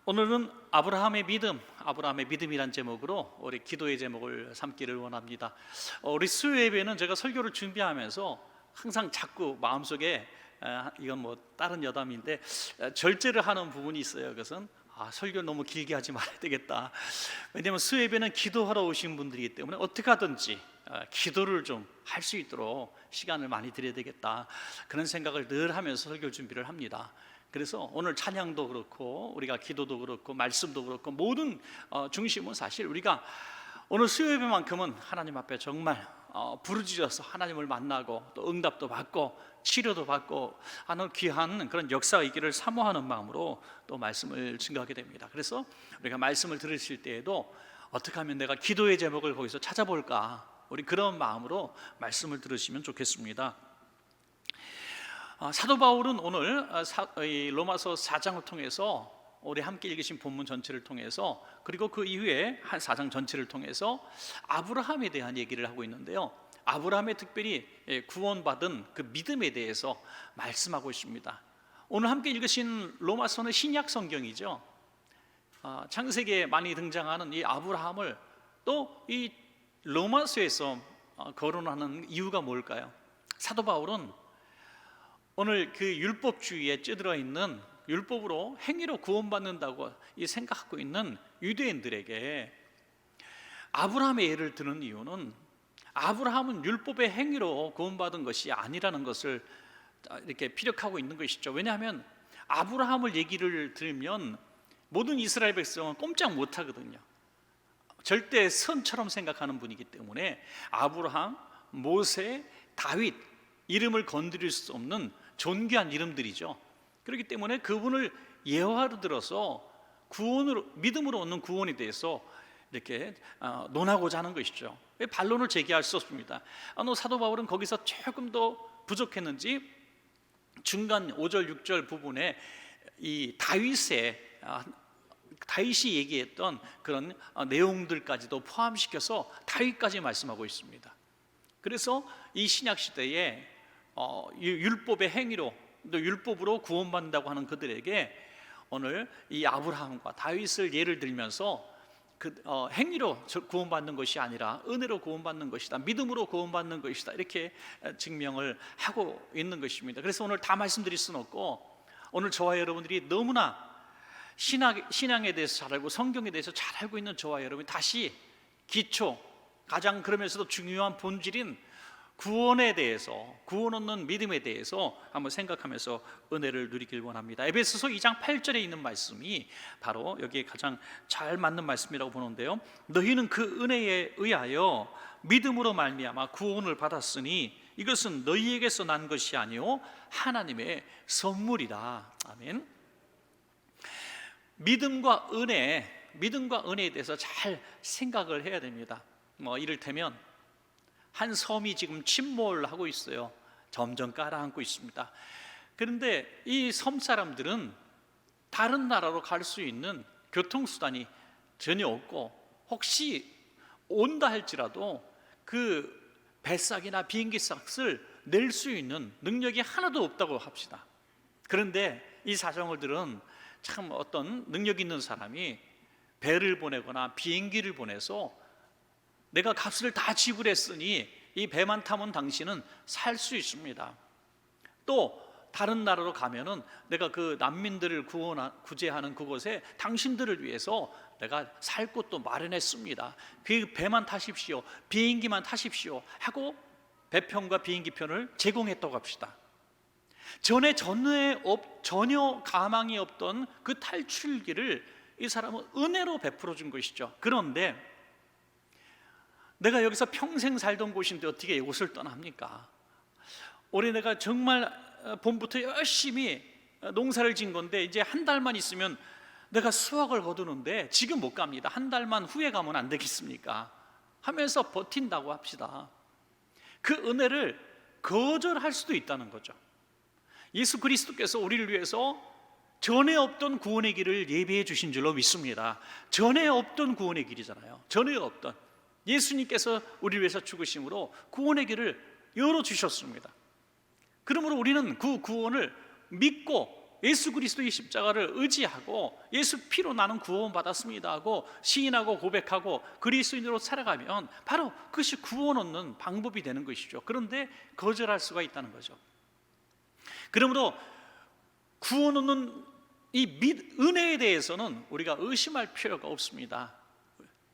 오늘은 아브라함의 믿음이란 제목으로 우리 기도의 제목을 삼기를 원합니다. 우리 수요 예배는 제가 설교를 준비하면서 항상 자꾸 마음속에 이건 뭐 다른 여담인데 절제를 하는 부분이 있어요. 그것은 설교 너무 길게 하지 말아야 되겠다. 왜냐하면 수요 예배는 기도하러 오신 분들이기 때문에 어떻게 하든지 기도를 좀 할 수 있도록 시간을 많이 드려야 되겠다, 그런 생각을 늘 하면서 설교 준비를 합니다. 그래서 오늘 찬양도 그렇고 우리가 기도도 그렇고 말씀도 그렇고 모든 중심은 사실 우리가 오늘 수요 예배만큼은 하나님 앞에 정말 부르짖어서 하나님을 만나고 또 응답도 받고 치료도 받고 하는 귀한 그런 역사가 있기를 사모하는 마음으로 또 말씀을 증거하게 됩니다. 그래서 우리가 말씀을 들으실 때에도 어떻게 하면 내가 기도의 제목을 거기서 찾아볼까, 우리 그런 마음으로 말씀을 들으시면 좋겠습니다. 사도 바울은 오늘 로마서 4장을 통해서 우리 함께 읽으신 본문 전체를 통해서, 그리고 그 이후에 한 4장 전체를 통해서 아브라함에 대한 얘기를 하고 있는데요, 아브라함의 특별히 구원받은 그 믿음에 대해서 말씀하고 있습니다. 오늘 함께 읽으신 로마서는 신약 성경이죠. 창세기에 많이 등장하는 이 아브라함을 또 이 로마서에서 거론하는 이유가 뭘까요? 사도 바울은 오늘 그 율법주의에 찌들어 있는, 율법으로 행위로 구원받는다고 생각하고 있는 유대인들에게 아브라함의 예를 드는 이유는, 아브라함은 율법의 행위로 구원받은 것이 아니라는 것을 이렇게 피력하고 있는 것이죠. 왜냐하면 아브라함을 얘기를 들으면 모든 이스라엘 백성은 꼼짝 못하거든요. 절대 선처럼 생각하는 분이기 때문에 아브라함, 모세, 다윗, 이름을 건드릴 수 없는 존귀한 이름들이죠. 그렇기 때문에 그분을 예화로 들어서 구원으로, 믿음으로 얻는 구원에 대해서 이렇게 논하고자 하는 것이죠. 반론을 제기할 수 없습니다. 사도 바울은 거기서 조금 더 부족했는지 중간 5절 6절 부분에 이 다윗이 얘기했던 그런 내용들까지도 포함시켜서 다윗까지 말씀하고 있습니다. 그래서 이 신약 시대에 율법의 행위로, 또 율법으로 구원받는다고 하는 그들에게 오늘 이 아브라함과 다윗을 예를 들면서 행위로 구원받는 것이 아니라 은혜로 구원받는 것이다, 믿음으로 구원받는 것이다, 이렇게 증명을 하고 있는 것입니다. 그래서 오늘 다 말씀드릴 수는 없고, 오늘 저와 여러분들이 너무나 신앙에 대해서 잘 알고 성경에 대해서 잘 알고 있는 저와 여러분이 다시 기초, 가장 그러면서도 중요한 본질인 구원에 대해서, 구원 얻는 믿음에 대해서 한번 생각하면서 은혜를 누리길 원합니다. 에베소서 2장 8절에 있는 말씀이 바로 여기에 가장 잘 맞는 말씀이라고 보는데요, 너희는 그 은혜에 의하여 믿음으로 말미암아 구원을 받았으니 이것은 너희에게서 난 것이 아니요 하나님의 선물이다. 아멘. 믿음과 은혜에 대해서 잘 생각을 해야 됩니다. 이를테면 한 섬이 지금 침몰하고 있어요. 점점 가라앉고 있습니다. 그런데 이 섬 사람들은 다른 나라로 갈 수 있는 교통수단이 전혀 없고, 혹시 온다 할지라도 그 배삭이나 비행기 삭을 낼 수 있는 능력이 하나도 없다고 합시다. 그런데 이 사정을 들은 참 어떤 능력 있는 사람이 배를 보내거나 비행기를 보내서 내가 값을 다 지불했으니 이 배만 타면 당신은 살 수 있습니다. 또 다른 나라로 가면은 내가 그 난민들을 구제하는 그곳에 당신들을 위해서 내가 살 곳도 마련했습니다. 그 배만 타십시오, 비행기만 타십시오 하고 배편과 비행기편을 제공했다고 합시다. 전혀 가망이 없던 그 탈출기를 이 사람은 은혜로 베풀어 준 것이죠. 그런데 내가 여기서 평생 살던 곳인데 어떻게 이곳을 떠납니까? 올해 내가 정말 봄부터 열심히 농사를 지은 건데 이제 한 달만 있으면 내가 수확을 거두는데 지금 못 갑니다. 한 달만 후에 가면 안 되겠습니까? 하면서 버틴다고 합시다. 그 은혜를 거절할 수도 있다는 거죠. 예수 그리스도께서 우리를 위해서 전에 없던 구원의 길을 예비해 주신 줄로 믿습니다. 전에 없던 구원의 길이잖아요. 전에 없던 예수님께서 우리를 위해서 죽으심으로 구원의 길을 열어주셨습니다. 그러므로 우리는 그 구원을 믿고 예수 그리스도의 십자가를 의지하고 예수 피로 나는 구원 받았습니다 하고 시인하고 고백하고 그리스도인으로 살아가면 바로 그것이 구원 얻는 방법이 되는 것이죠. 그런데 거절할 수가 있다는 거죠. 그러므로 구원 얻는 이 은혜에 대해서는 우리가 의심할 필요가 없습니다.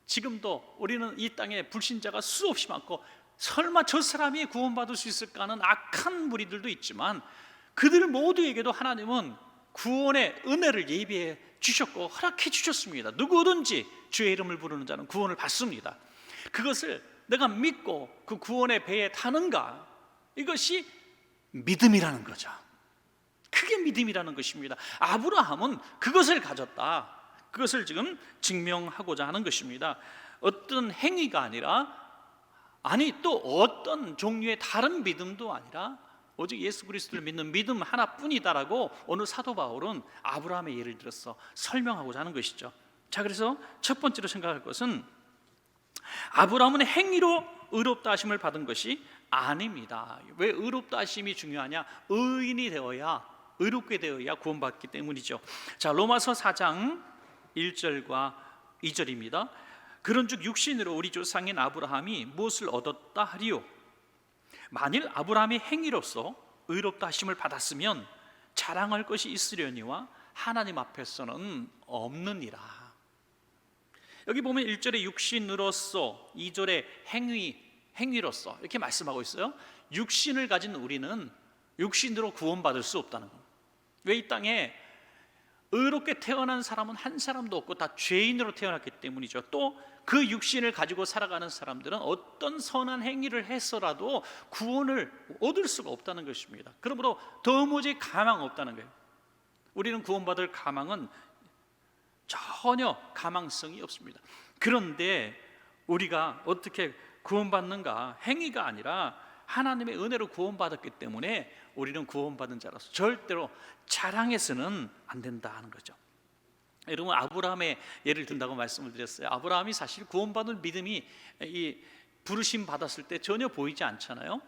지금도 우리는 이 땅에 불신자가 수없이 많고 설마 저 사람이 구원받을 수 있을까 하는 악한 무리들도 있지만 그들 모두에게도 하나님은 구원의 은혜를 예비해 주셨고 허락해 주셨습니다. 누구든지 주의 이름을 부르는 자는 구원을 받습니다. 그것을 내가 믿고 그 구원의 배에 타는가, 이것이 믿음이라는 거죠. 그게 믿음이라는 것입니다. 아브라함은 그것을 가졌다. 그것을 지금 증명하고자 하는 것입니다. 어떤 행위가 아니라, 아니 또 어떤 종류의 다른 믿음도 아니라 오직 예수 그리스도를 믿는 믿음 하나뿐이다라고 오늘 사도 바울은 아브라함의 예를 들어서 설명하고자 하는 것이죠. 자, 그래서 첫 번째로 생각할 것은 아브라함은 행위로 의롭다 하심을 받은 것이 아닙니다. 왜 의롭다 하심이 중요하냐? 의인이 되어야, 의롭게 되어야 구원받기 때문이죠. 자, 로마서 4장 1절과 2절입니다. 그런즉 육신으로 우리 조상인 아브라함이 무엇을 얻었다 하리요? 만일 아브라함이 행위로서 의롭다 하심을 받았으면 자랑할 것이 있으려니와 하나님 앞에서는 없느니라. 여기 보면 1절에 육신으로서, 2절에 행위로서 이렇게 말씀하고 있어요. 육신을 가진 우리는 육신으로 구원받을 수 없다는 겁니다. 왜? 이 땅에 의롭게 태어난 사람은 한 사람도 없고 다 죄인으로 태어났기 때문이죠. 또 그 육신을 가지고 살아가는 사람들은 어떤 선한 행위를 해서라도 구원을 얻을 수가 없다는 것입니다. 그러므로 도무지 가망 없다는 거예요. 우리는 구원받을 가망은 전혀 가망성이 없습니다. 그런데 우리가 어떻게 구원받는가? 행위가 아니라 하나님의 은혜로 구원받았기 때문에 우리는 구원받은 자로서 절대로 자랑해서는 안 된다 하는 거죠. 여러분, 아브라함의 예를 든다고 말씀을 드렸어요. 아브라함이 사실 구원받을 믿음이 이 부르심 받았을 때 전혀 보이지 않잖아요.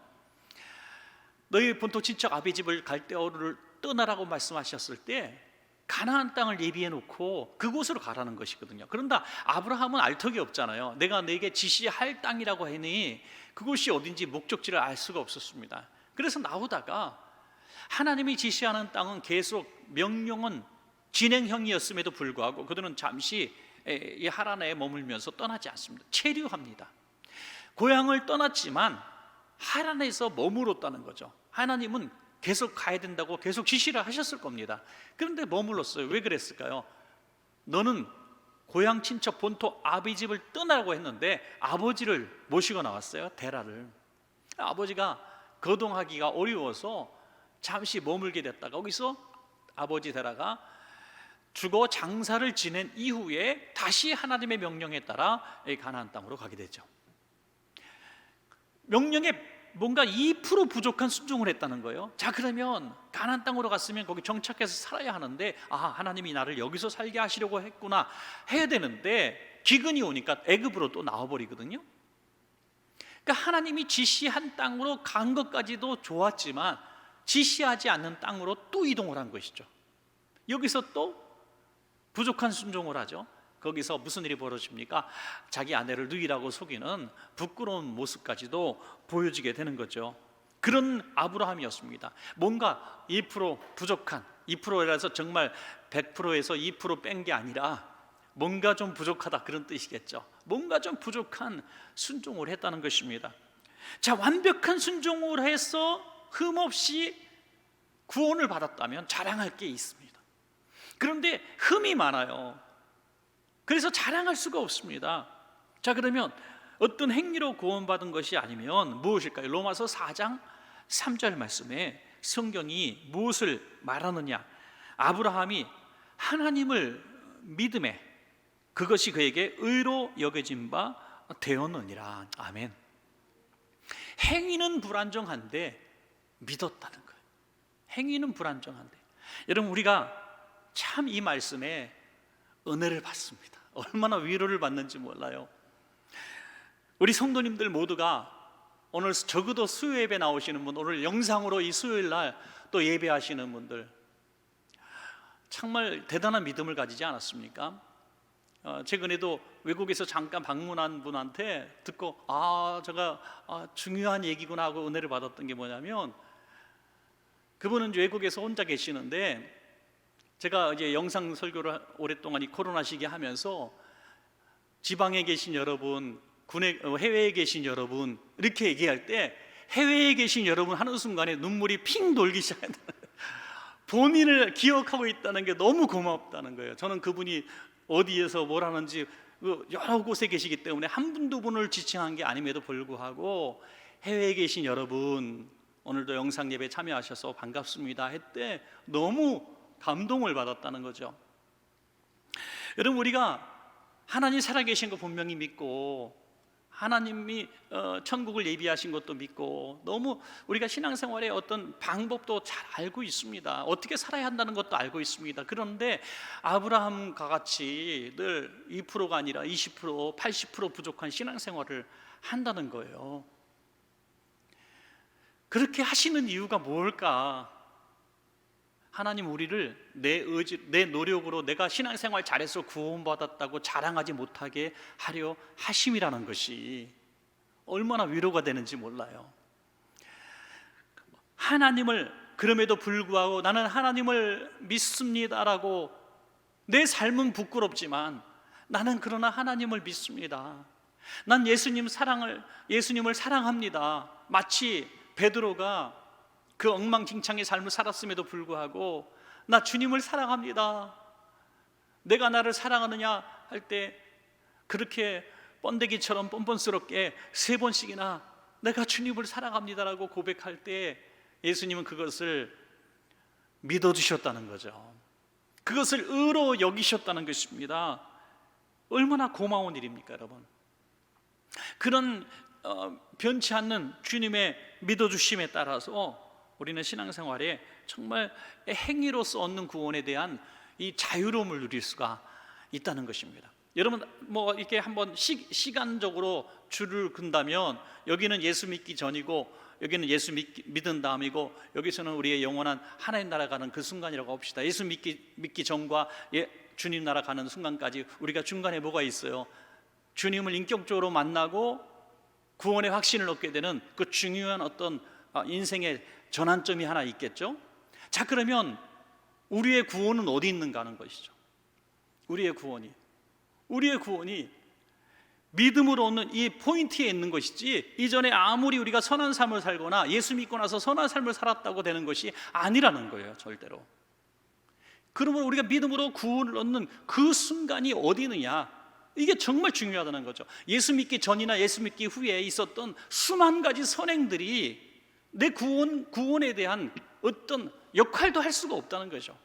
너희 본토 친척 아비 집을 갈대아우를 떠나라고 말씀하셨을 때 가나안 땅을 예비해 놓고 그곳으로 가라는 것이거든요. 그런데 아브라함은 알 턱이 없잖아요. 내가 너에게 지시할 땅이라고 하니 그곳이 어딘지 목적지를 알 수가 없었습니다. 그래서 나오다가 하나님이 지시하는 땅은 계속 명령은 진행형이었음에도 불구하고 그들은 잠시 이 하란에 머물면서 떠나지 않습니다. 체류합니다. 고향을 떠났지만 하란에서 머물렀다는 거죠. 하나님은 계속 가야 된다고 계속 지시를 하셨을 겁니다. 그런데 머물렀어요. 왜 그랬을까요? 너는 고향 친척 본토 아비 집을 떠나라고 했는데 아버지를 모시고 나왔어요. 데라를. 아버지가 거동하기가 어려워서 잠시 머물게 됐다가 거기서 아버지 데라가 죽어 장사를 지낸 이후에 다시 하나님의 명령에 따라 가나안 땅으로 가게 되죠. 명령에 뭔가 2% 부족한 순종을 했다는 거예요. 자, 그러면 가나안 땅으로 갔으면 거기 정착해서 살아야 하는데, 하나님이 나를 여기서 살게 하시려고 했구나 해야 되는데 기근이 오니까 애굽으로 또 나와버리거든요. 그러니까 하나님이 지시한 땅으로 간 것까지도 좋았지만 지시하지 않는 땅으로 또 이동을 한 것이죠. 여기서 또 부족한 순종을 하죠. 거기서 무슨 일이 벌어집니까? 자기 아내를 누이라고 속이는 부끄러운 모습까지도 보여지게 되는 거죠. 그런 아브라함이었습니다. 뭔가 2% 부족한, 2%라서 정말 100%에서 2% 뺀 게 아니라 뭔가 좀 부족하다, 그런 뜻이겠죠. 뭔가 좀 부족한 순종을 했다는 것입니다. 자, 완벽한 순종을 해서 흠없이 구원을 받았다면 자랑할 게 있습니다. 그런데 흠이 많아요. 그래서 자랑할 수가 없습니다. 자, 그러면 어떤 행위로 구원받은 것이 아니면 무엇일까요? 로마서 4장 3절 말씀에 성경이 무엇을 말하느냐? 아브라함이 하나님을 믿음에 그것이 그에게 의로 여겨진 바 되었느니라. 아멘. 행위는 불안정한데 믿었다는 거예요. 행위는 불안정한데. 여러분, 우리가 참 이 말씀에 은혜를 받습니다. 얼마나 위로를 받는지 몰라요. 우리 성도님들 모두가 오늘 적어도 수요 예배 나오시는 분, 오늘 영상으로 이 수요일 날 또 예배하시는 분들, 정말 대단한 믿음을 가지지 않았습니까? 최근에도 외국에서 잠깐 방문한 분한테 듣고 제가 중요한 얘기구나 하고 은혜를 받았던 게 뭐냐면, 그분은 외국에서 혼자 계시는데 제가 이제 영상 설교를 오랫동안 이 코로나 시기에 하면서 지방에 계신 여러분, 해외에 계신 여러분 이렇게 얘기할 때 해외에 계신 여러분 하는 순간에 눈물이 핑 돌기 시작한다. 본인을 기억하고 있다는 게 너무 고맙다는 거예요. 저는 그분이 어디에서 뭘 하는지 여러 곳에 계시기 때문에 한 분 두 분을 지칭한 게 아님에도 불구하고 해외에 계신 여러분 오늘도 영상 예배 참여하셔서 반갑습니다 했대 너무 감동을 받았다는 거죠. 여러분, 우리가 하나님 살아계신 거 분명히 믿고 하나님이 천국을 예비하신 것도 믿고 너무 우리가 신앙생활의 어떤 방법도 잘 알고 있습니다. 어떻게 살아야 한다는 것도 알고 있습니다. 그런데 아브라함과 같이 늘 2%가 아니라 20%, 80% 부족한 신앙생활을 한다는 거예요. 그렇게 하시는 이유가 뭘까? 하나님 우리를 내 노력으로 내가 신앙생활 잘해서 구원받았다고 자랑하지 못하게 하려 하심이라는 것이 얼마나 위로가 되는지 몰라요. 하나님을 그럼에도 불구하고 나는 하나님을 믿습니다라고, 내 삶은 부끄럽지만 나는 그러나 하나님을 믿습니다. 난 예수님을 사랑합니다. 마치 베드로가 그 엉망진창의 삶을 살았음에도 불구하고 나 주님을 사랑합니다. 내가 나를 사랑하느냐 할 때 그렇게 번데기처럼 뻔뻔스럽게 3번씩이나 내가 주님을 사랑합니다라고 고백할 때 예수님은 그것을 믿어주셨다는 거죠. 그것을 의로 여기셨다는 것입니다. 얼마나 고마운 일입니까, 여러분? 그런 변치 않는 주님의 믿어주심에 따라서 우리는 신앙생활에 정말 행위로서 얻는 구원에 대한 이 자유로움을 누릴 수가 있다는 것입니다. 여러분, 이렇게 한번 시간적으로 줄을 긋다면 여기는 예수 믿기 전이고 여기는 예수 믿은 다음이고 여기서는 우리의 영원한 하나님 나라 가는 그 순간이라고 합시다. 예수 믿기 전과 주님 나라 가는 순간까지 우리가 중간에 뭐가 있어요? 주님을 인격적으로 만나고 구원의 확신을 얻게 되는 그 중요한 어떤 인생의 전환점이 하나 있겠죠. 자, 그러면 우리의 구원은 어디 있는가 하는 것이죠. 우리의 구원이 믿음으로 얻는 이 포인트에 있는 것이지, 이전에 아무리 우리가 선한 삶을 살거나 예수 믿고 나서 선한 삶을 살았다고 되는 것이 아니라는 거예요, 절대로. 그러면 우리가 믿음으로 구원을 얻는 그 순간이 어디 있느냐, 이게 정말 중요하다는 거죠. 예수 믿기 전이나 예수 믿기 후에 있었던 수만 가지 선행들이 내 구원에 대한 어떤 역할도 할 수가 없다는 거죠.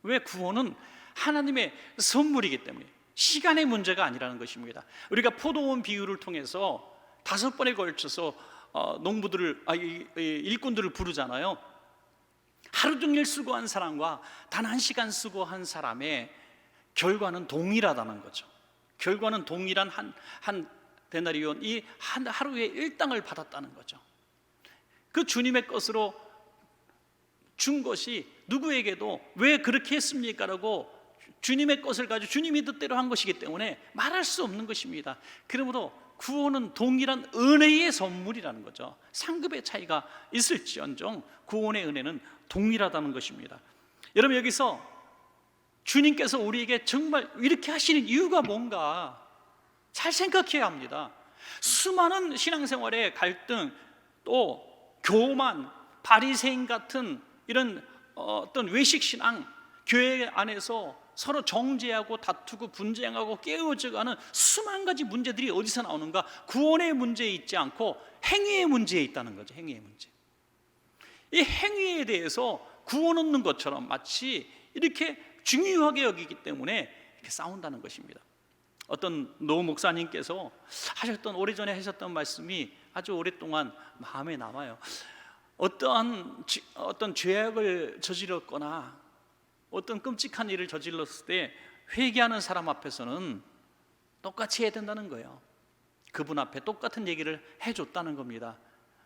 왜? 구원은 하나님의 선물이기 때문에 시간의 문제가 아니라는 것입니다. 우리가 포도원 비유를 통해서 5번에 걸쳐서 일꾼들을 부르잖아요. 하루 종일 수고한 사람과 단 1시간 수고한 사람의 결과는 동일하다는 거죠. 결과는 동일한 한 데나리온, 이 한 하루에 일당을 받았다는 거죠. 그 주님의 것으로 준 것이 누구에게도 왜 그렇게 했습니까? 라고 주님의 것을 가지고 주님이 뜻대로 한 것이기 때문에 말할 수 없는 것입니다. 그러므로 구원은 동일한 은혜의 선물이라는 거죠. 상급의 차이가 있을지언정 구원의 은혜는 동일하다는 것입니다. 여러분, 여기서 주님께서 우리에게 정말 이렇게 하시는 이유가 뭔가 잘 생각해야 합니다. 수많은 신앙생활의 갈등, 또 교만, 바리새인 같은 이런 어떤 외식 신앙, 교회 안에서 서로 정죄하고 다투고 분쟁하고 깨어져가는 수만 가지 문제들이 어디서 나오는가? 구원의 문제에 있지 않고 행위의 문제에 있다는 거죠. 행위의 문제. 이 행위에 대해서 구원 얻는 것처럼 마치 이렇게 중요하게 여기기 때문에 이렇게 싸운다는 것입니다. 어떤 노 목사님께서 오래전에 하셨던 말씀이 아주 오랫동안 마음에 남아요. 어떤 죄악을 저질렀거나 어떤 끔찍한 일을 저질렀을 때 회개하는 사람 앞에서는 똑같이 해야 된다는 거예요. 그분 앞에 똑같은 얘기를 해줬다는 겁니다.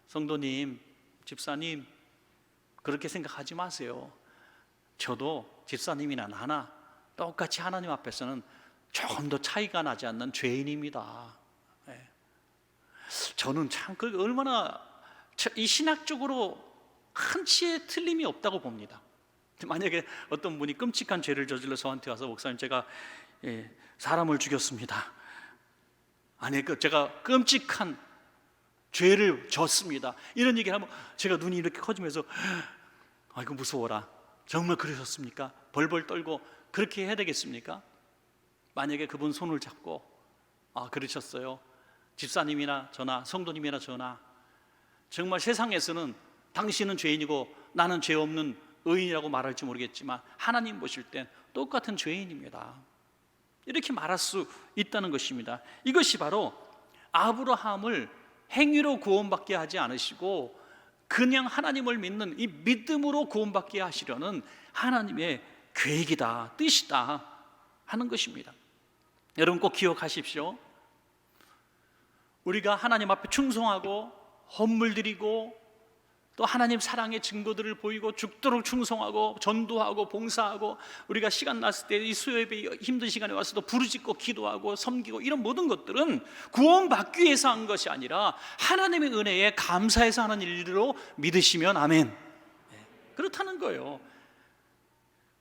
성도님, 집사님, 그렇게 생각하지 마세요. 저도 집사님이나 나나 똑같이 하나님 앞에서는 조금 더 차이가 나지 않는 죄인입니다. 예. 저는 참 얼마나 이 신학적으로 한치의 틀림이 없다고 봅니다. 만약에 어떤 분이 끔찍한 죄를 저질러 저한테 와서 목사님 제가 사람을 죽였습니다, 아니 제가 끔찍한 죄를 졌습니다, 이런 얘기를 하면 제가 눈이 이렇게 커지면서 아이고 무서워라, 정말 그러셨습니까? 벌벌 떨고 그렇게 해야 되겠습니까? 만약에 그분 손을 잡고 그러셨어요, 집사님이나 저나 성도님이나 저나 정말 세상에서는 당신은 죄인이고 나는 죄 없는 의인이라고 말할지 모르겠지만 하나님 보실 땐 똑같은 죄인입니다, 이렇게 말할 수 있다는 것입니다. 이것이 바로 아브라함을 행위로 구원받게 하지 않으시고 그냥 하나님을 믿는 이 믿음으로 구원받게 하시려는 하나님의 계획이다, 뜻이다 하는 것입니다. 여러분 꼭 기억하십시오. 우리가 하나님 앞에 충성하고 헌물 드리고 또 하나님 사랑의 증거들을 보이고 죽도록 충성하고 전도하고 봉사하고 우리가 시간 났을 때 이 수요예배 힘든 시간에 와서도 부르짖고 기도하고 섬기고 이런 모든 것들은 구원받기 위해서 한 것이 아니라 하나님의 은혜에 감사해서 하는 일로 믿으시면 아멘. 그렇다는 거예요.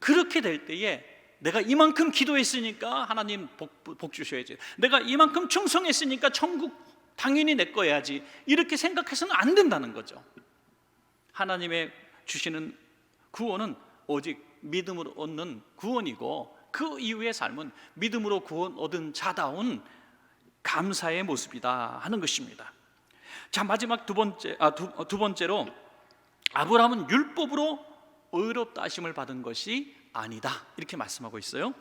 그렇게 될 때에 내가 이만큼 기도했으니까 하나님 복 주셔야지, 내가 이만큼 충성했으니까 천국 당연히 내 거야지, 이렇게 생각해서는 안 된다는 거죠. 하나님의 주시는 구원은 오직 믿음으로 얻는 구원이고 그 이후의 삶은 믿음으로 구원 얻은 자다운 감사의 모습이다 하는 것입니다. 자, 마지막 두 번째로 아브라함은 율법으로 의롭다 하심을 받은 것이 아니다, 이렇게 말씀하고 있어요.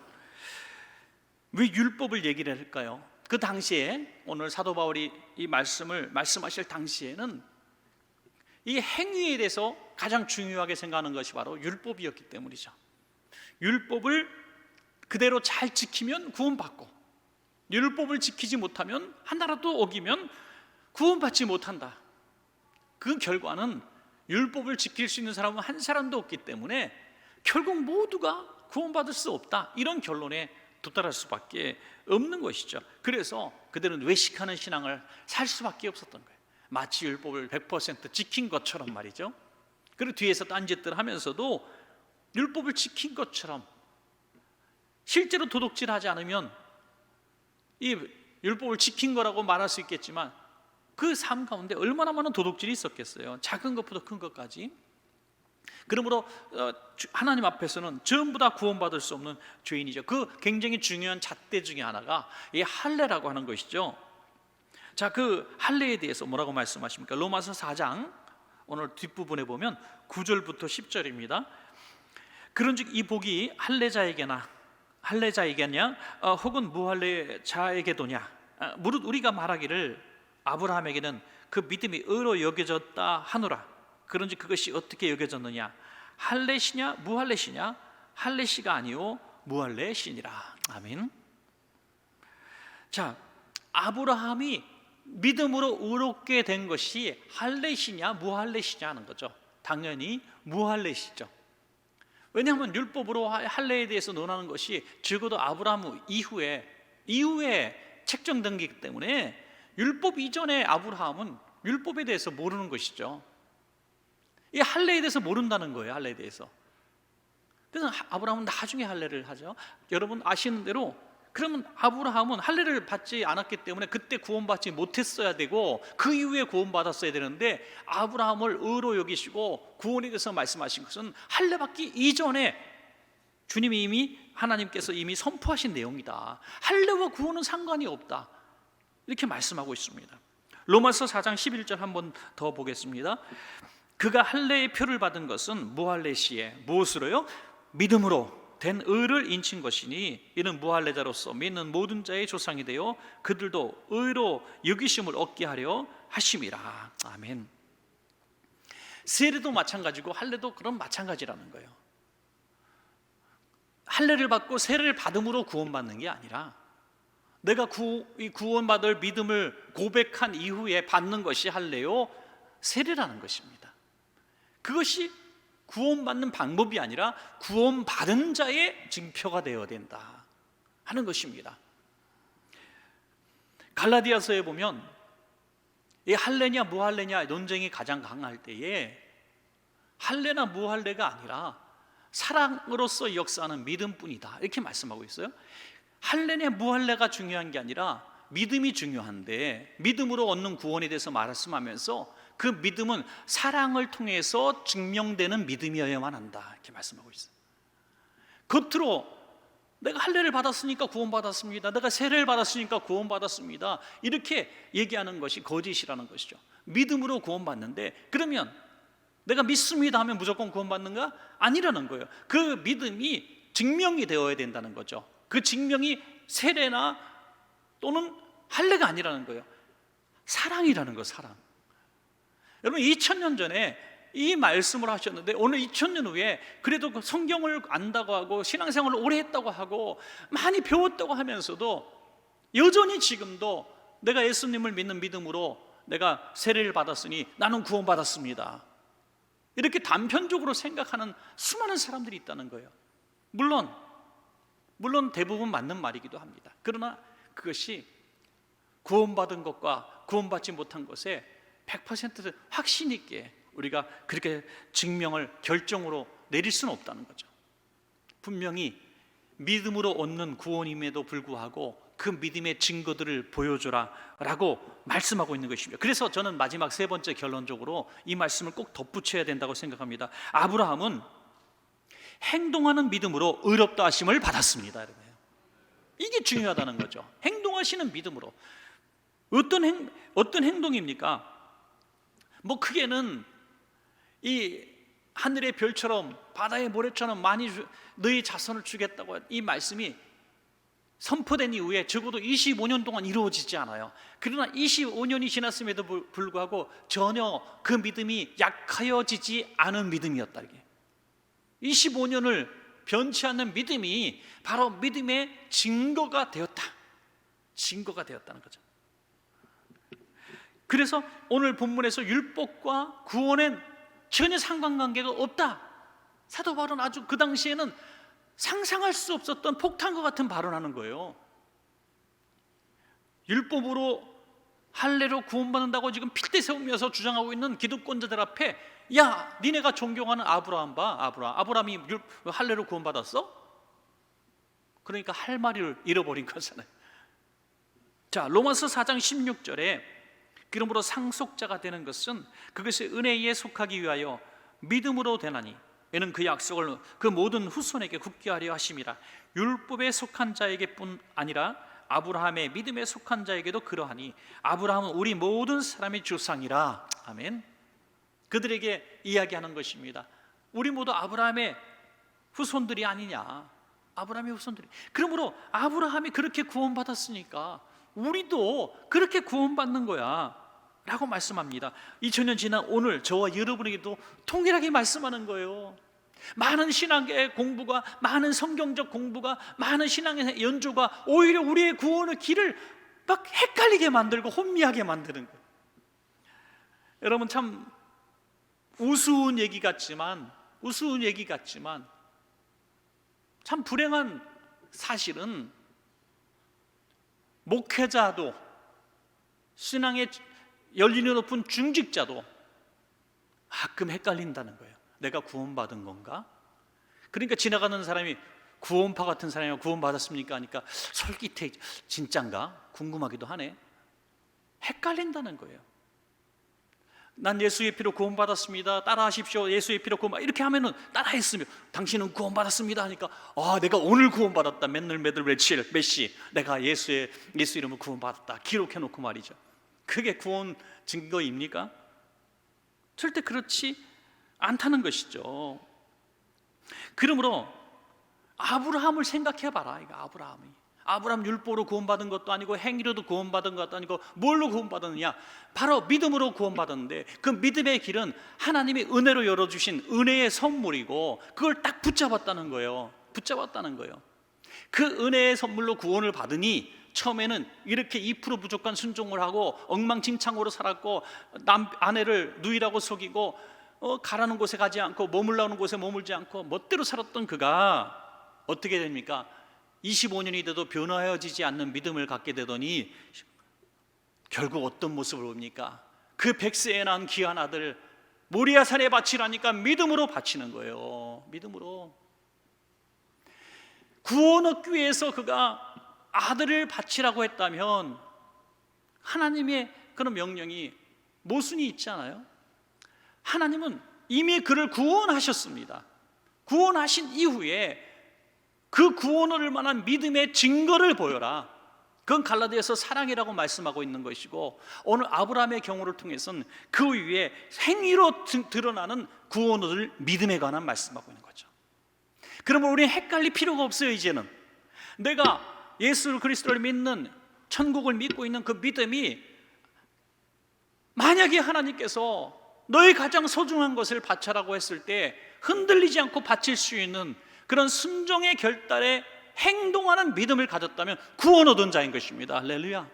왜 율법을 얘기를 할까요? 그 당시에 오늘 사도 바울이 이 말씀을 말씀하실 당시에는 이 행위에 대해서 가장 중요하게 생각하는 것이 바로 율법이었기 때문이죠. 율법을 그대로 잘 지키면 구원받고, 율법을 지키지 못하면 하나라도 어기면 구원받지 못한다. 그 결과는 율법을 지킬 수 있는 사람은 한 사람도 없기 때문에 결국 모두가 구원받을 수 없다, 이런 결론에 도달할 수밖에 없는 것이죠. 그래서 그들은 외식하는 신앙을 살 수밖에 없었던 거예요. 마치 율법을 100% 지킨 것처럼 말이죠. 그리고 뒤에서 딴짓들 하면서도 율법을 지킨 것처럼, 실제로 도둑질하지 않으면 이 율법을 지킨 거라고 말할 수 있겠지만 그 삶 가운데 얼마나 많은 도둑질이 있었겠어요. 작은 것부터 큰 것까지. 그러므로 하나님 앞에서는 전부 다 구원받을 수 없는 죄인이죠. 그 굉장히 중요한 잣대 중에 하나가 이 할례라고 하는 것이죠. 자, 그 할례에 대해서 뭐라고 말씀하십니까? 로마서 4장 오늘 뒷부분에 보면 9절부터 10절입니다. 그런즉 이 복이 할례자에게냐 혹은 무할례자에게도냐, 무릇 우리가 말하기를 아브라함에게는 그 믿음이 의로 여겨졌다 하노라. 그런즉 그것이 어떻게 여겨졌느냐? 할례시냐 무할례시냐? 할례시가 아니요 무할례시니라. 아멘. 자, 아브라함이 믿음으로 의롭게 된 것이 할례시냐 무할례시냐 하는 거죠. 당연히 무할례시죠. 왜냐하면 율법으로 할례에 대해서 논하는 것이 적어도 아브라함 이후에 책정된 것이기 때문에 율법 이전에 아브라함은 율법에 대해서 모르는 것이죠. 이 할례에 대해서 모른다는 거예요. 할례에 대해서. 그래서 아브라함은 나중에 할례를 하죠. 여러분 아시는 대로 그러면 아브라함은 할례를 받지 않았기 때문에 그때 구원받지 못했어야 되고 그 이후에 구원받았어야 되는데, 아브라함을 의로 여기시고 구원에 대해서 말씀하신 것은 할례 받기 이전에 하나님께서 이미 선포하신 내용이다. 할례와 구원은 상관이 없다, 이렇게 말씀하고 있습니다. 로마서 4장 11절 한번 더 보겠습니다. 그가 할례의 표를 받은 것은 무할례시에 무엇으로요? 믿음으로 된 의를 인친 것이니 이는 무할례자로서 믿는 모든 자의 조상이 되어 그들도 의로 여기심을 얻게 하려 하심이라. 아멘. 세례도 마찬가지고 할례도 그런 마찬가지라는 거예요. 할례를 받고 세례를 받음으로 구원받는 게 아니라 내가 구원받을 믿음을 고백한 이후에 받는 것이 할례요 세례라는 것입니다. 그것이 구원받는 방법이 아니라 구원받은 자의 증표가 되어야 된다 하는 것입니다. 갈라디아서에 보면 이 할례냐 무할례냐 논쟁이 가장 강할 때에 할례나 무할례가 아니라 사랑으로서 역사하는 믿음뿐이다 이렇게 말씀하고 있어요. 할례냐 무할례가 중요한 게 아니라 믿음이 중요한데, 믿음으로 얻는 구원에 대해서 말씀하면서 그 믿음은 사랑을 통해서 증명되는 믿음이어야만 한다 이렇게 말씀하고 있어요. 겉으로 내가 할례를 받았으니까 구원받았습니다, 내가 세례를 받았으니까 구원받았습니다 이렇게 얘기하는 것이 거짓이라는 것이죠. 믿음으로 구원받는데, 그러면 내가 믿습니다 하면 무조건 구원받는가? 아니라는 거예요. 그 믿음이 증명이 되어야 된다는 거죠. 그 증명이 세례나 또는 할례가 아니라는 거예요. 사랑이라는 거, 사랑. 여러분 2000년 전에 이 말씀을 하셨는데 오늘 2000년 후에 그래도 그 성경을 안다고 하고 신앙생활을 오래 했다고 하고 많이 배웠다고 하면서도 여전히 지금도 내가 예수님을 믿는 믿음으로 내가 세례를 받았으니 나는 구원받았습니다 이렇게 단편적으로 생각하는 수많은 사람들이 있다는 거예요. 물론 대부분 맞는 말이기도 합니다. 그러나 그것이 구원받은 것과 구원받지 못한 것에 100% 확신 있게 우리가 그렇게 증명을 결정으로 내릴 수는 없다는 거죠. 분명히 믿음으로 얻는 구원임에도 불구하고 그 믿음의 증거들을 보여줘라 라고 말씀하고 있는 것입니다. 그래서 저는 마지막 세 번째 결론적으로 이 말씀을 꼭 덧붙여야 된다고 생각합니다. 아브라함은 행동하는 믿음으로 의롭다 하심을 받았습니다. 여러분. 이게 중요하다는 거죠. 행동하시는 믿음으로. 어떤 행동입니까? 뭐 크게는 이 하늘의 별처럼 바다의 모래처럼 많이 너희 자손을 주겠다고 이 말씀이 선포된 이후에 적어도 25년 동안 이루어지지 않아요. 그러나 25년이 지났음에도 불구하고 전혀 그 믿음이 약하여지지 않은 믿음이었다. 이게 25년을 변치 않는 믿음이 바로 믿음의 증거가 되었다. 증거가 되었다는 거죠. 그래서 오늘 본문에서 율법과 구원엔 전혀 상관관계가 없다. 사도 바울은 아주 그 당시에는 상상할 수 없었던 폭탄과 같은 발언하는 거예요. 율법으로 할례로 구원받는다고 지금 필대 세우면서 주장하고 있는 기득권자들 앞에 야, 니네가 존경하는 아브라함 봐. 아브라함이 할례로 구원받았어? 그러니까 할 말을 잃어버린 거잖아요. 자, 로마서 4장 16절에 그러므로 상속자가 되는 것은 그것이 은혜에 속하기 위하여 믿음으로 되나니 이는 그 약속을 그 모든 후손에게 굳게 하려 하심이라. 율법에 속한 자에게뿐 아니라 아브라함의 믿음에 속한 자에게도 그러하니 아브라함은 우리 모든 사람의 조상이라. 아멘. 그들에게 이야기하는 것입니다. 우리 모두 아브라함의 후손들이 아니냐. 아브라함의 후손들이. 그러므로 아브라함이 그렇게 구원받았으니까 우리도 그렇게 구원받는 거야 라고 말씀합니다. 2000년 지난 오늘 저와 여러분에게도 동일하게 말씀하는 거예요. 많은 신학의 공부가, 많은 성경적 공부가, 많은 신앙의 연조가 오히려 우리의 구원의 길을 막 헷갈리게 만들고 혼미하게 만드는 거예요. 여러분 참 우스운 얘기 같지만 참 불행한 사실은 목회자도 신앙의 연륜이 높은 중직자도 가끔 헷갈린다는 거예요. 내가 구원받은 건가? 그러니까 지나가는 사람이 구원파 같은 사람이 구원받았습니까? 하니까 솔깃해. 진짠가? 궁금하기도 하네. 헷갈린다는 거예요. 난 예수의 피로 구원받았습니다. 따라하십시오. 예수의 피로 구원. 이렇게 하면은 따라했으면 당신은 구원받았습니다 하니까 내가 오늘 구원받았다. 맨날 며칠 몇시 내가 예수 이름으로 구원받았다. 기록해놓고 말이죠. 그게 구원 증거입니까? 절대 그렇지 않다는 것이죠. 그러므로 아브라함을 생각해봐라. 이거 아브라함 율법으로 구원받은 것도 아니고 행위로도 구원받은 것도 아니고 뭘로 구원받았느냐? 바로 믿음으로 구원받았는데 그 믿음의 길은 하나님이 은혜로 열어주신 은혜의 선물이고 그걸 딱 붙잡았다는 거예요. 그 은혜의 선물로 구원을 받으니 처음에는 이렇게 2% 부족한 순종을 하고 엉망진창으로 살았고 아내를 누이라고 속이고 가라는 곳에 가지 않고 머물라는 곳에 머물지 않고 멋대로 살았던 그가 어떻게 됩니까? 25년이 돼도 변화해지지 않는 믿음을 갖게 되더니 결국 어떤 모습을 봅니까? 그 100세에 낳은 귀한 아들 모리아산에 바치라니까 믿음으로 바치는 거예요. 믿음으로. 구원 얻기 위해서 그가 아들을 바치라고 했다면 하나님의 그런 명령이 모순이 있지 않아요? 하나님은 이미 그를 구원하셨습니다. 구원하신 이후에 그 구원을 만한 믿음의 증거를 보여라. 그건 갈라디아서 사랑이라고 말씀하고 있는 것이고, 오늘 아브라함의 경우를 통해서는 그 위에 행위로 드러나는 구원을 믿음에 관한 말씀하고 있는 거죠. 그러면 우리는 헷갈릴 필요가 없어요. 이제는 내가 예수 그리스도를 믿는, 천국을 믿고 있는 그 믿음이 만약에 하나님께서 너의 가장 소중한 것을 바쳐라고 했을 때 흔들리지 않고 바칠 수 있는 그런 순종의 결단에 행동하는 믿음을 가졌다면 구원 얻은 자인 것입니다. 할렐루야.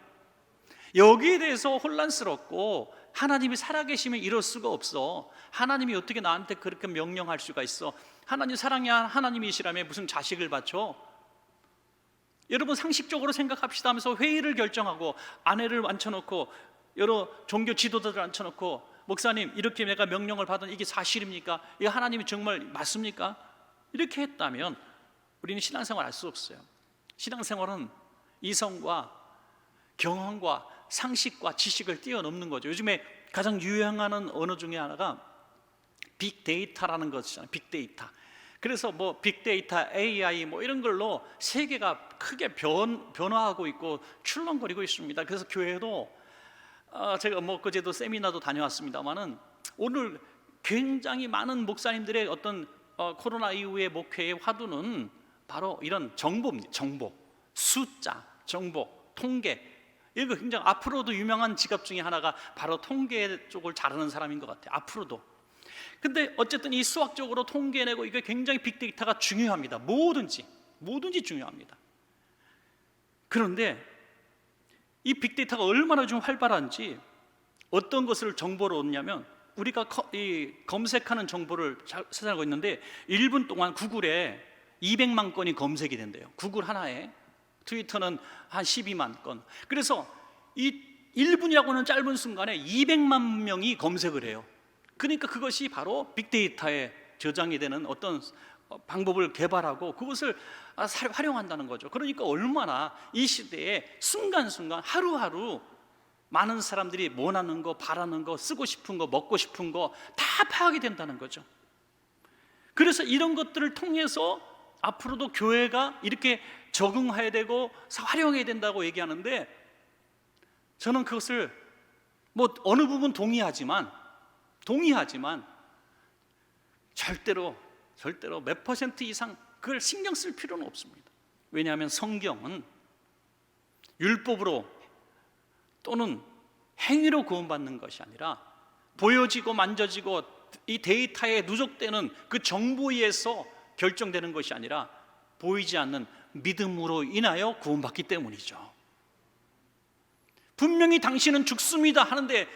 여기에 대해서 혼란스럽고 하나님이 살아계시면 이럴 수가 없어. 하나님이 어떻게 나한테 그렇게 명령할 수가 있어? 하나님 사랑의 하나님이시라며 무슨 자식을 바쳐? 여러분 상식적으로 생각합시다 하면서 회의를 결정하고 아내를 앉혀놓고 여러 종교 지도자들 앉혀놓고 목사님 이렇게 내가 명령을 받은 이게 사실입니까? 이게 하나님이 정말 맞습니까? 이렇게 했다면 우리는 신앙생활 할 수 없어요. 신앙생활은 이성과 경험과 상식과 지식을 뛰어넘는 거죠. 요즘에 가장 유행하는 언어 중에 하나가 빅데이터라는 것이잖아요. 빅데이터. 그래서 뭐 빅데이터, AI 뭐 이런 걸로 세계가 크게 변화하고 있고 출렁거리고 있습니다. 그래서 교회도 제가 뭐 그제도 세미나도 다녀왔습니다만은 오늘 굉장히 많은 목사님들의 어떤 코로나 이후의 목회의 화두는 바로 이런 정보입니다. 정보, 숫자, 정보, 통계. 이거 굉장히 앞으로도 유명한 직업 중에 하나가 바로 통계 쪽을 잘하는 사람인 것 같아요. 앞으로도. 근데 어쨌든 이 수학적으로 통계내고 이게 굉장히 빅데이터가 중요합니다. 뭐든지 중요합니다. 그런데 이 빅데이터가 얼마나 좀 활발한지 어떤 것을 정보로 얻냐면 우리가 검색하는 정보를 찾아내고 있는데 1분 동안 구글에 200만 건이 검색이 된대요. 구글 하나에. 트위터는 한 12만 건. 그래서 이 1분이라고 하는 짧은 순간에 200만 명이 검색을 해요. 그러니까 그것이 바로 빅데이터에 저장이 되는 어떤 방법을 개발하고 그것을 활용한다는 거죠. 그러니까 얼마나 이 시대에 순간순간 하루하루 많은 사람들이 원하는 거, 바라는 거, 쓰고 싶은 거, 먹고 싶은 거 다 파악이 된다는 거죠. 그래서 이런 것들을 통해서 앞으로도 교회가 이렇게 적응해야 되고 활용해야 된다고 얘기하는데 저는 그것을 뭐 어느 부분 동의하지만 절대로 몇 퍼센트 이상 그걸 신경 쓸 필요는 없습니다. 왜냐하면 성경은 율법으로 또는 행위로 구원받는 것이 아니라 보여지고 만져지고 이 데이터에 누적되는 그 정보에 의해서 결정되는 것이 아니라 보이지 않는 믿음으로 인하여 구원받기 때문이죠. 분명히 당신은 죽습니다 하는데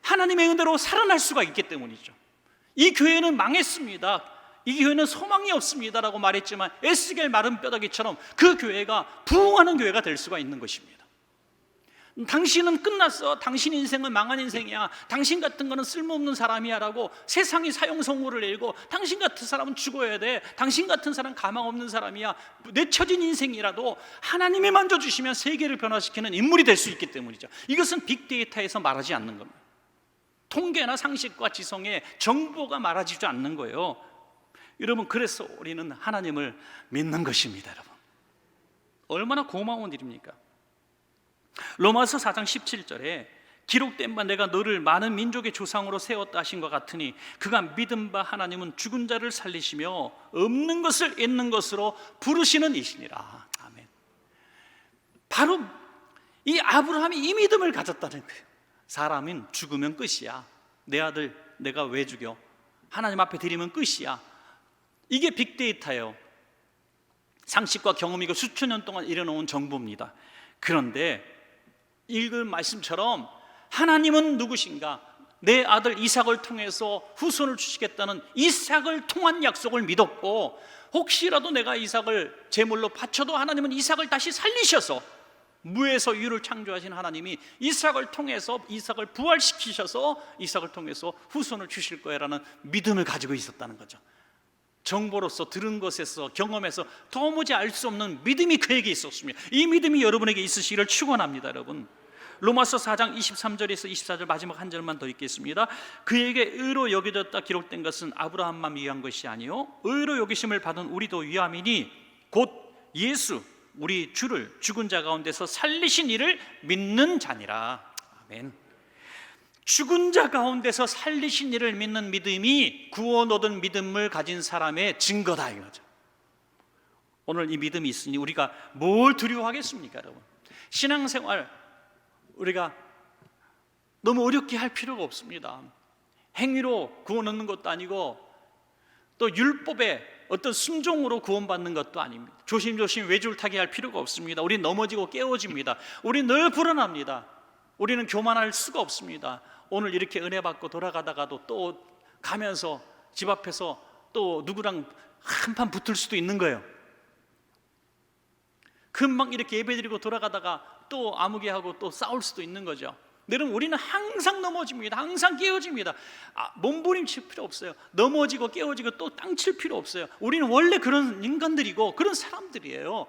하나님의 은혜로 살아날 수가 있기 때문이죠. 이 교회는 망했습니다, 이 교회는 소망이 없습니다라고 말했지만 에스겔 마른 뼈다귀처럼 그 교회가 부흥하는 교회가 될 수가 있는 것입니다. 당신은 끝났어, 당신 인생은 망한 인생이야, 당신 같은 거는 쓸모없는 사람이야 라고 세상이 사형선고를 내리고 당신 같은 사람은 죽어야 돼, 당신 같은 사람 가망 없는 사람이야, 내쳐진 인생이라도 하나님이 만져주시면 세계를 변화시키는 인물이 될 수 있기 때문이죠. 이것은 빅데이터에서 말하지 않는 겁니다. 통계나 상식과 지성의 정보가 말하지 않는 거예요. 여러분, 그래서 우리는 하나님을 믿는 것입니다. 여러분, 얼마나 고마운 일입니까? 로마서 4장 17절에 기록된 바 내가 너를 많은 민족의 조상으로 세웠다 하신 것 같으니 그가 믿은 바 하나님은 죽은 자를 살리시며 없는 것을 있는 것으로 부르시는 이시니라. 아멘. 바로 이 아브라함이 이 믿음을 가졌다는 거예요. 사람은 죽으면 끝이야. 내 아들 내가 왜 죽여? 하나님 앞에 드리면 끝이야. 이게 빅데이터예요. 상식과 경험이고 수천 년 동안 일어놓은 정보입니다. 그런데 읽은 말씀처럼 하나님은 누구신가? 내 아들 이삭을 통해서 후손을 주시겠다는 이삭을 통한 약속을 믿었고, 혹시라도 내가 이삭을 제물로 바쳐도 하나님은 이삭을 다시 살리셔서, 무에서 유를 창조하신 하나님이 이삭을 통해서 이삭을 부활시키셔서 이삭을 통해서 후손을 주실 거야라는 믿음을 가지고 있었다는 거죠. 정보로서 들은 것에서 경험에서 도무지 알 수 없는 믿음이 그에게 있었습니다. 이 믿음이 여러분에게 있으시기를 축원합니다. 여러분, 로마서 4장 23절에서 24절 마지막 한 절만 더 읽겠습니다. 그에게 의로 여겨졌다 기록된 것은 아브라함만 위한 것이 아니요 의로 여기심을 받은 우리도 위함이니 곧 예수 우리 주를 죽은 자 가운데서 살리신 이를 믿는 자니라. 아멘. 죽은 자 가운데서 살리신 이를 믿는 믿음이 구원 얻은 믿음을 가진 사람의 증거다 이거죠. 오늘 이 믿음이 있으니 우리가 뭘 두려워하겠습니까, 여러분? 신앙생활 우리가 너무 어렵게 할 필요가 없습니다. 행위로 구원 얻는 것도 아니고 또 율법의 어떤 순종으로 구원받는 것도 아닙니다. 조심조심 외줄타기 할 필요가 없습니다. 우린 넘어지고 깨어집니다. 우린 늘 불안합니다. 우리는 교만할 수가 없습니다. 오늘 이렇게 은혜 받고 돌아가다가도 또 가면서 집 앞에서 또 누구랑 한판 붙을 수도 있는 거예요. 금방 이렇게 예배드리고 돌아가다가 또 아무개하고 또 싸울 수도 있는 거죠. 여러분, 우리는 항상 넘어집니다. 항상 깨어집니다. 몸부림칠 필요 없어요. 넘어지고 깨어지고 또 땅칠 필요 없어요. 우리는 원래 그런 인간들이고 그런 사람들이에요.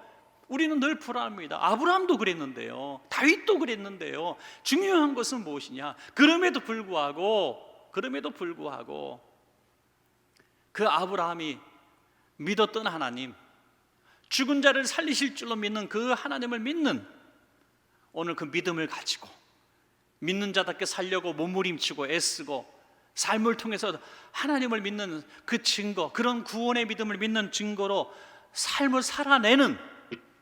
우리는 늘 불안합니다. 아브라함도 그랬는데요. 다윗도 그랬는데요. 중요한 것은 무엇이냐? 그럼에도 불구하고 그 아브라함이 믿었던 하나님, 죽은 자를 살리실 줄로 믿는 그 하나님을 믿는 오늘 그 믿음을 가지고 믿는 자답게 살려고 몸부림치고 애쓰고 삶을 통해서 하나님을 믿는 그 증거, 그런 구원의 믿음을 믿는 증거로 삶을 살아내는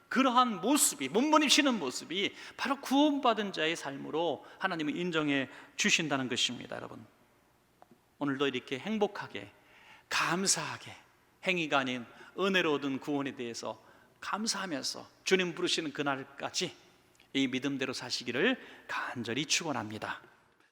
그러한 모습이, 몸부림치는 모습이 바로 구원받은 자의 삶으로 하나님은 인정해 주신다는 것입니다. 여러분, 오늘도 이렇게 행복하게 감사하게 행위가 아닌 은혜로 얻은 구원에 대해서 감사하면서 주님 부르시는 그날까지 이 믿음대로 사시기를 간절히 축원합니다.